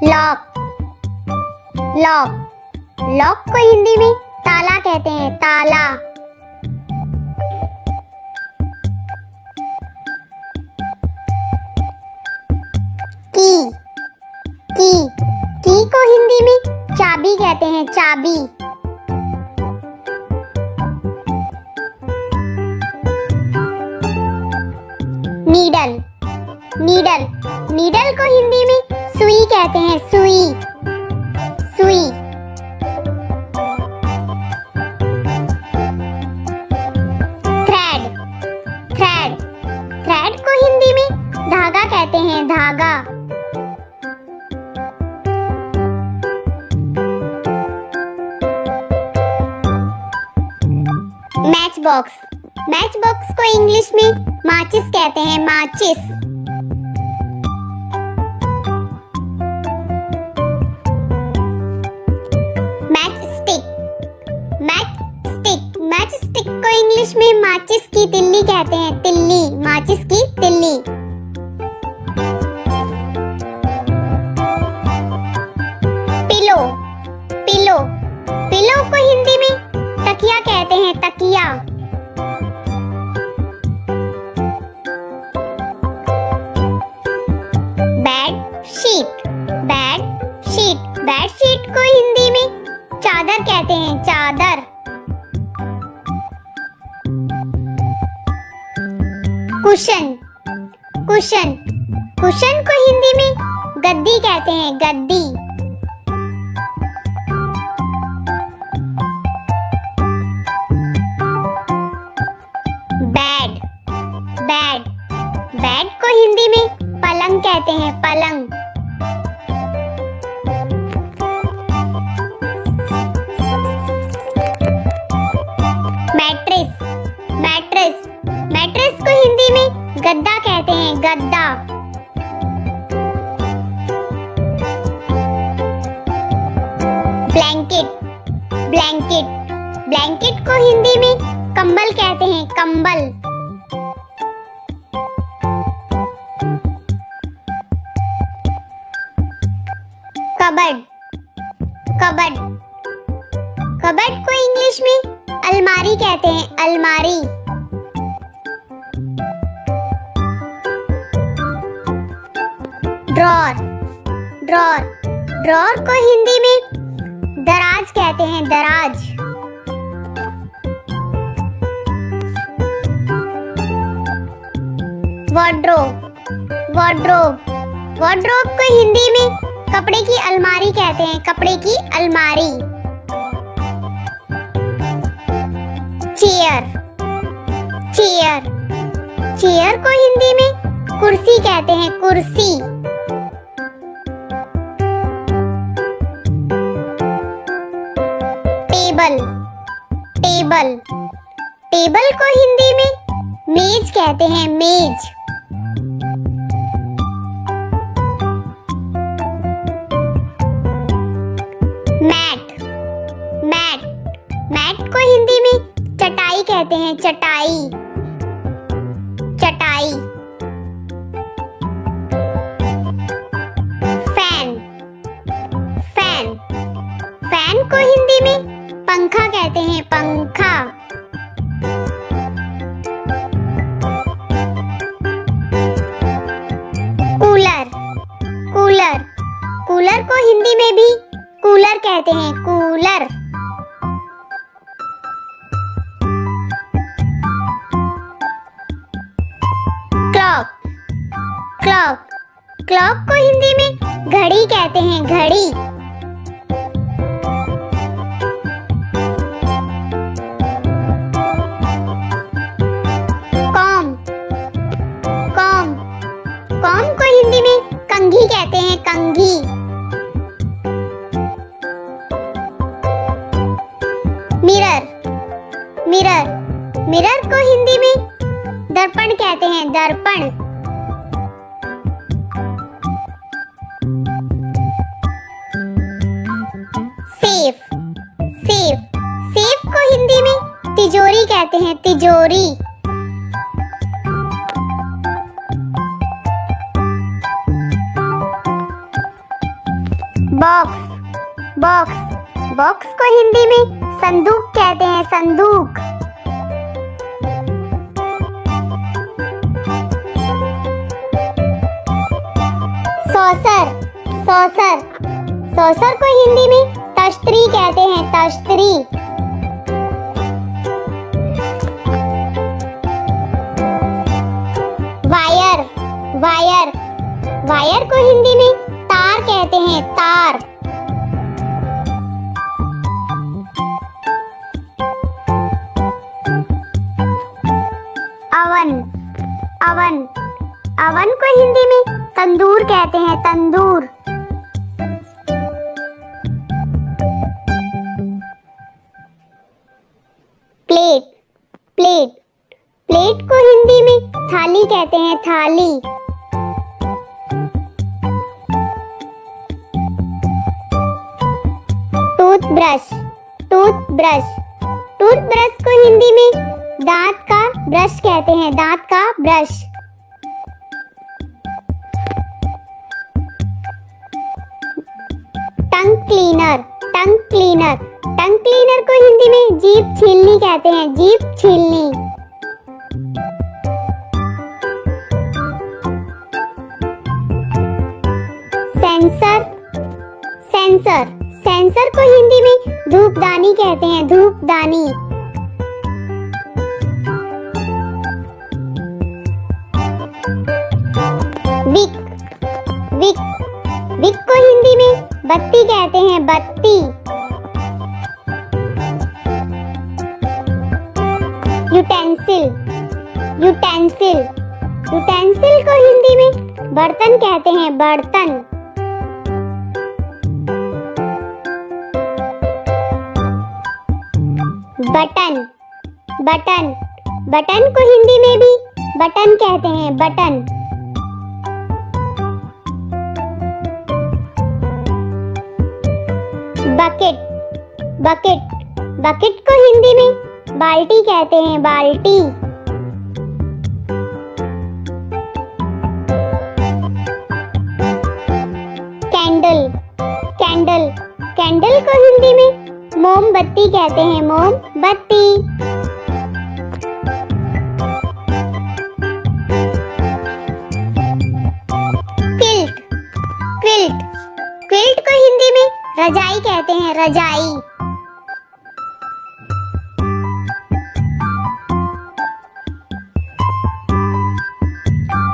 Lock, lock, lock को हिंदी में ताला कहते हैं, ताला। की, की को हिंदी में चाबी कहते हैं, चाबी। नीडल, नीडल, नीडल को हिंदी में सुई कहते हैं, सुई, सुई। थ्रेड, थ्रेड, थ्रेड को हिंदी में धागा कहते हैं, धागा। मैच बॉक्स, मैच बॉक्स को इंग्लिश में माचिस कहते हैं, माचिस। Match stick, match stick, match stick को इंग्लिश में माचिस की तिल्ली कहते हैं, तिल्ली, माचिस की तिल्ली। पिलो, पिलो, पिलो को हिंदी में तकिया कहते हैं, तकिया। बेडशीट, बेडशीट, बेडशीट को हिंदी में चादर कहते हैं, चादर। कुशन, कुशन, कुशन को हिंदी में गद्दी कहते हैं, गद्दी। बेड, बेड, बेड को हिंदी में पलंग कहते हैं, पलंग। मैट्रेस, मैट्रेस, मैट्रेस को हिंदी में गद्दा कहते हैं, गद्दा। ब्लैंकेट, ब्लैंकेट, ब्लैंकेट को हिंदी में कंबल कहते हैं, कंबल। कबर्ड, कबर्ड, कबर्ड को इंग्लिश में अलमारी कहते हैं, अलमारी। ड्रॉर, ड्रॉर, ड्रॉर को हिंदी में दराज कहते हैं, दराज। वार्डरोब, वार्डरोब, वार्डरोब को हिंदी में कपड़े की अलमारी कहते हैं, कपड़े की अलमारी। चेयर, चेयर, चेयर को हिंदी में कुर्सी कहते हैं, कुर्सी। टेबल, टेबल, टेबल को हिंदी में मेज कहते हैं, मेज। मैट, मैट, मैट को हिंदी में चटाई कहते हैं, चटाई, चटाई। फैन, फैन, फैन को हिंदी में पंखा कहते हैं, पंखा। कूलर, कूलर, कूलर को हिंदी में भी कूलर कहते हैं, कूलर। क्लॉक, क्लॉक, क्लॉक को हिंदी में घड़ी कहते हैं, घड़ी। कॉम, कॉम, कॉम को हिंदी में कंघी कहते हैं, कंघी। मिरर, मिरर, मिरर को हिंदी में दर्पण कहते हैं, दर्पण। सेफ, सेफ, सेफ को हिंदी में तिजोरी कहते हैं, तिजोरी। बॉक्स बॉक्स बॉक्स को हिंदी में संदूक कहते हैं, संदूक। सॉसर सॉसर सॉसर को हिंदी में तश्तरी कहते हैं, तश्तरी। वायर वायर वायर को हिंदी में तार कहते हैं, तार। अवन अवन अवन को हिंदी में तंदूर कहते हैं, तंदूर। प्लेट प्लेट प्लेट को हिंदी में थाली कहते हैं, थाली। टूथब्रश टूथब्रश टूथब्रश को हिंदी में दांत का ब्रश कहते हैं, दांत का brush. Tongue cleaner tongue cleaner tongue cleaner को हिंदी में जीभ छीलनी कहते हैं, जीभ छीलनी। सेंसर सेंसर सेंसर को हिंदी में धूपदानी कहते हैं, धूपदानी। विक विक विक को हिंदी में बत्ती कहते हैं, बत्ती। यूटेंसिल यूटेंसिल यूटेंसिल को हिंदी में बर्तन कहते हैं, बर्तन। बटन बटन बटन को हिंदी में भी बटन कहते हैं, बटन। बकेट बकेट बकेट को हिंदी में बाल्टी कहते हैं, बाल्टी। कैंडल कैंडल कैंडल को हिंदी में मोमबत्ती कहते हैं, मोमबत्ती। क्विल्ट क्विल्ट क्विल्ट को हिंदी में रजाई कहते हैं, रजाई।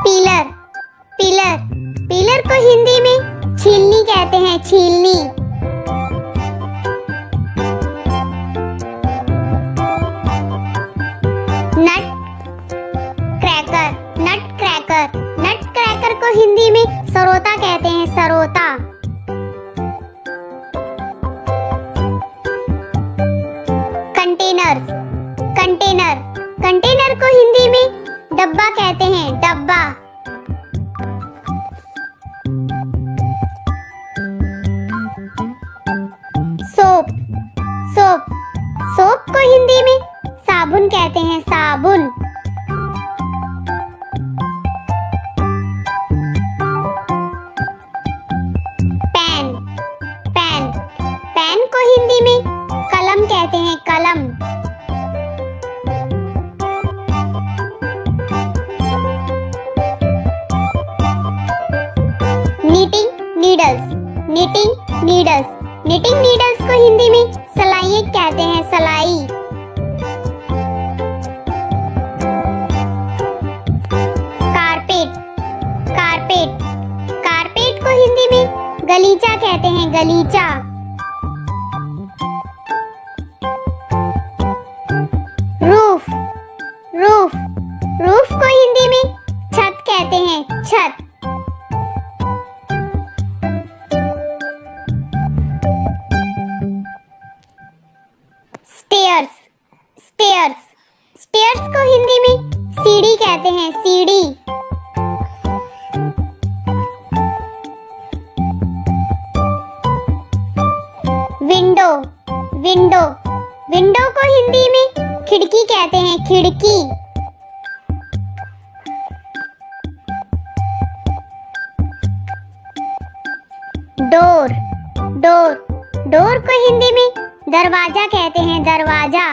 पीलर पीलर पीलर को हिंदी में छीलनी कहते हैं, छीलनी। नट क्रैकर नट क्रैकर नट क्रैकर को हिंदी में सरोता कहते हैं, सरोता। कंटेनर कंटेनर कंटेनर को हिंदी में डब्बा कहते हैं, डब्बा। सोप सोप सोप को हिंदी में साबुन कहते हैं, साबुन। पेन पेन पेन को हिंदी में कलम कहते हैं, कलम। Knitting needles knitting needles knitting needles को हिंदी में सलाइयाँ कहते हैं, सलाई। कारपेट कारपेट कारपेट को हिंदी में गलीचा कहते हैं, गलीचा। रूफ रूफ रूफ को हिंदी में छत कहते हैं, छत। स्टेयर्स स्टेयर्स स्टेयर्स को हिंदी में सीढ़ी कहते हैं, सीढ़ी। विंडो विंडो विंडो को हिंदी में खिड़की कहते हैं, खिड़की। डोर डोर, डोर को हिंदी में दरवाजा कहते हैं, दरवाजा।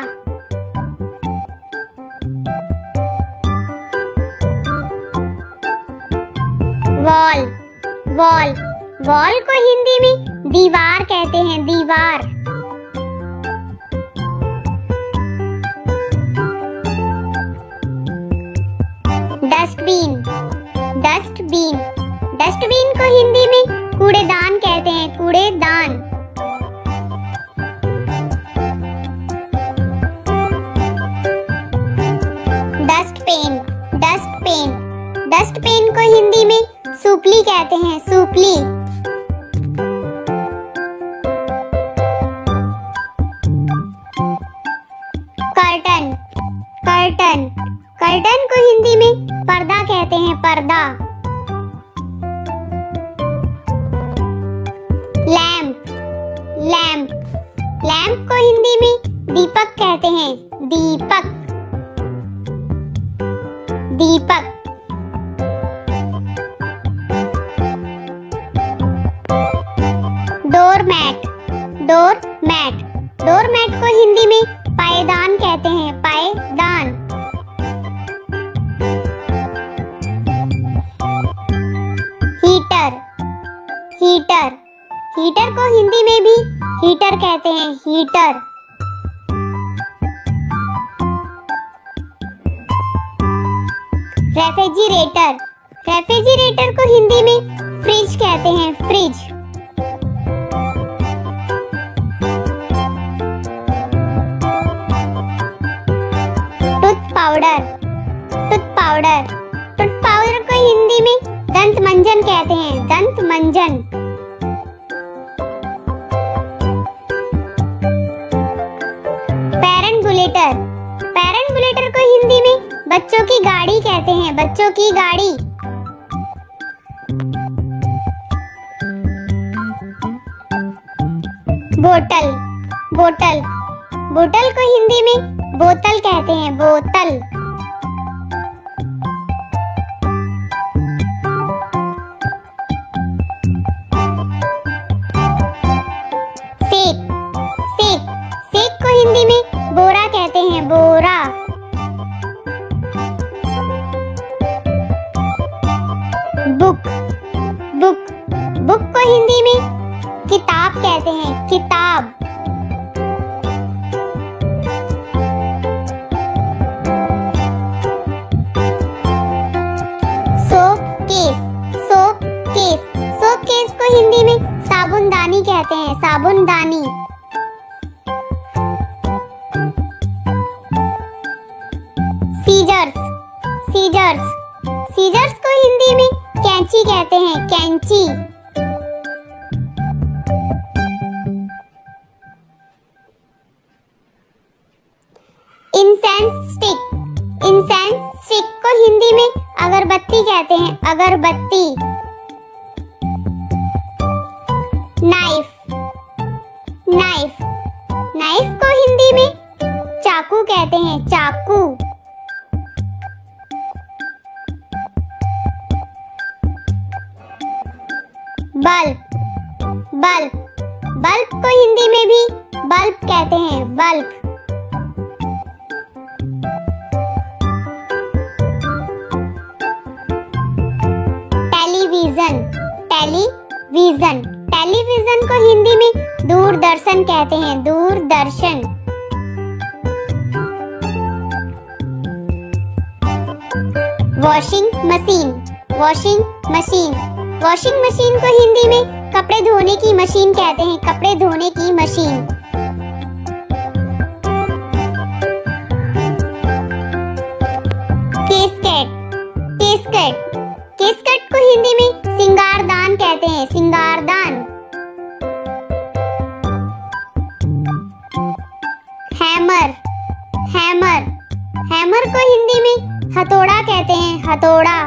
वॉल, वॉल, वॉल को हिंदी में दीवार कहते हैं, दीवार। डस्टबिन, डस्टबिन, डस्टबिन को हिंदी में कूड़ेदान कहते हैं, कूड़ेदान। डस्टपेन, डस्टपेन, डस्टपेन को हिंदी में सुपली कहते हैं, सुपली। कर्टन, कर्टन, कर्टन को हिंदी में पर्दा कहते हैं, पर्दा। लैंप, लैंप, लैंप को हिंदी में दीपक कहते हैं, दीपक, दीपक। डोरमैट, डोरमैट, डोरमैट को हिंदी में पायदान कहते हैं, पायदान। हीटर, हीटर, हीटर को हिंदी में भी हीटर कहते हैं, हीटर। रेफ्रिजरेटर, रेफ्रिजरेटर को हिंदी में फ्रिज कहते हैं, fridge. Tooth powder, tooth powder, tooth powder को हिंदी में दंत मंजन कहते हैं, दंत मंजन। पेरम्बुलेटर, पेरम्बुलेटर को हिंदी में बच्चों की गाड़ी कहते हैं, बच्चों की गाड़ी। बोतल, बोतल, बोतल को हिंदी में बोतल कहते हैं, बोतल। सेक, सेक, सेक को हिंदी में बोरा कहते हैं, बोरा। बुक, बुक, बुक को हिंदी में किताब कहते हैं, किताब। सोपकेस, सोपकेस, सोपकेस को हिंदी में साबुनदानी कहते हैं, साबुनदानी। सीजर्स, सीजर्स, सीजर्स को हिंदी में कैंची कहते हैं, कैंची। इंसेंस स्टिक, इंसेंस स्टिक को हिंदी में अगरबत्ती कहते हैं, अगरबत्ती। नाइफ, नाइफ, नाइफ को हिंदी में चाकू कहते हैं, चाकू। बल्ब, बल्ब, बल्ब को हिंदी में भी बल्ब कहते हैं, बल्ब। टेलीविजन, टेलीविजन, टेलीविजन को हिंदी में दूरदर्शन कहते हैं, Doordarshan. Washing machine, washing machine, washing machine को हिंदी में कपड़े धोने की मशीन कहते हैं, कपड़े धोने की मशीन। केसकेट, केसकेट, केसकेट को हिंदी में सिंगारदान कहते हैं, सिंगारदान। हैमर, हैमर, हैमर को हिंदी में हथौड़ा कहते हैं, हथौड़ा।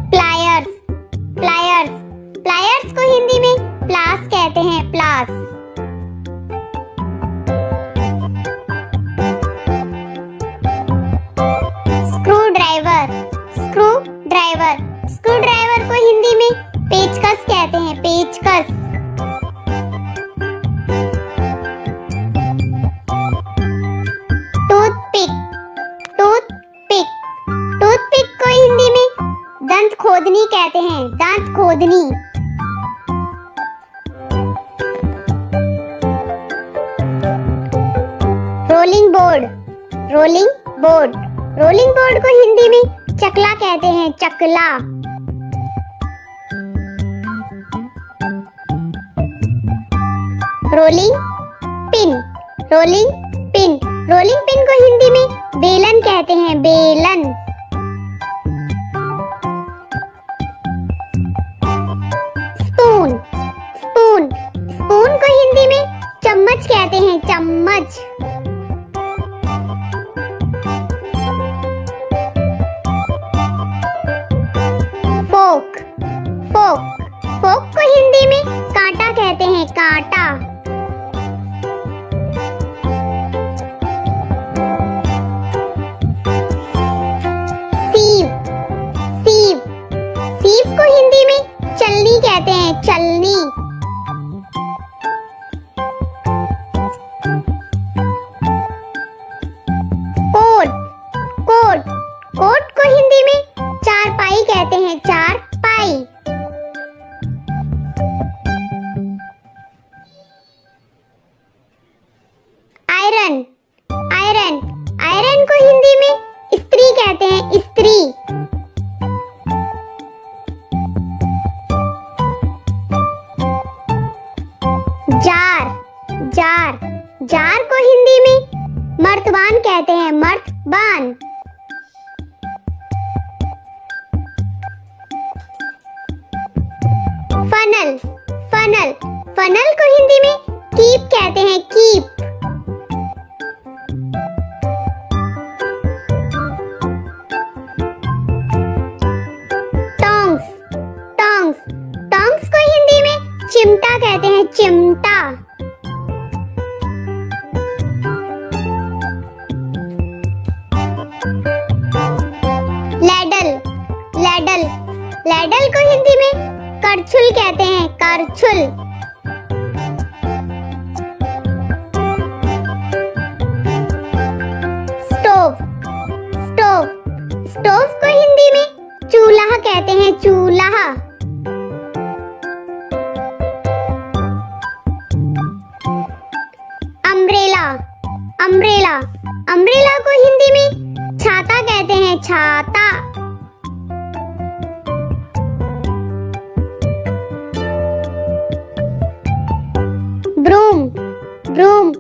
प्लायर्स, प्लायर्स, प्लायर्स को हिंदी में प्लास कहते हैं, प्लास। स्क्रू ड्राइवर, स्क्रू कहते हैं दांत खोदनी। Rolling board, rolling board, rolling board को हिंदी में चकला कहते हैं, चकला। Rolling pin, rolling pin, rolling pin को हिंदी में बेलन कहते हैं, बेलन। स्पून, स्पून, स्पून को हिंदी में चम्मच कहते हैं, चम्मच। फोक, फोक, फोक को हिंदी में कांटा कहते हैं, कांटा। सीव, सीव, सीव को हिंदी में चलनी कहते हैं, चलनी। कोट, कोट, कोट को हिंदी में चारपाई कहते हैं, चारपाई। आयरन, आयरन, आयरन को हिंदी में इस्त्री कहते हैं, इस्त्री। जार, जार, जार को हिंदी में मर्तबान कहते हैं, मर्तबान। फनल, फनल, फनल को हिंदी में कीप कहते हैं, कीप। टोंग्स, टोंग्स, टोंग्स को हिंदी में चिमटा कहते हैं, चिमटा। लैडल, लैडल, लैडल को हिंदी में करछुल कहते हैं, करछुल। स्टोव, स्टोव, स्टोव को हिंदी में चूल्हा कहते हैं, चूल्हा। अम्ब्रेला, अम्ब्रेला, अम्ब्रेला को हिंदी में छाता कहते हैं, छाता। ब्रूम, ब्रूम,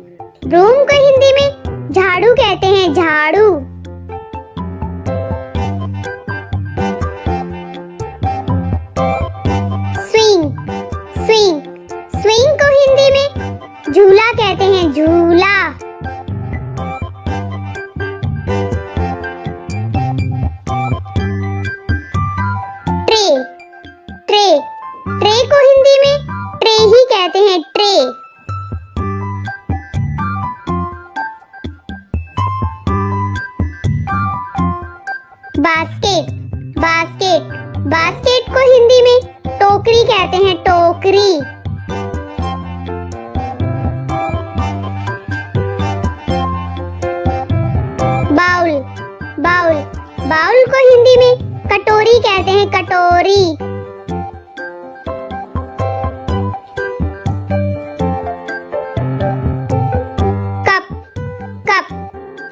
ब्रूम को हिंदी में झाड़ू कहते हैं, झाड़ू। स्विंग, स्विंग, स्विंग को हिंदी में झूला कहते हैं, झूला। ट्रे, ट्रे, ट्रे को हिंदी में ट्रे ही कहते हैं, ट्रे। बास्केट, बास्केट, बास्केट को हिंदी में टोकरी कहते हैं, टोकरी। बाउल, बाउल, बाउल को हिंदी में कटोरी कहते हैं, कटोरी। कप, कप,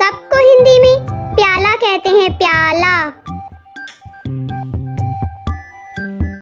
कप को हिंदी में प्याला कहते हैं, प्याला।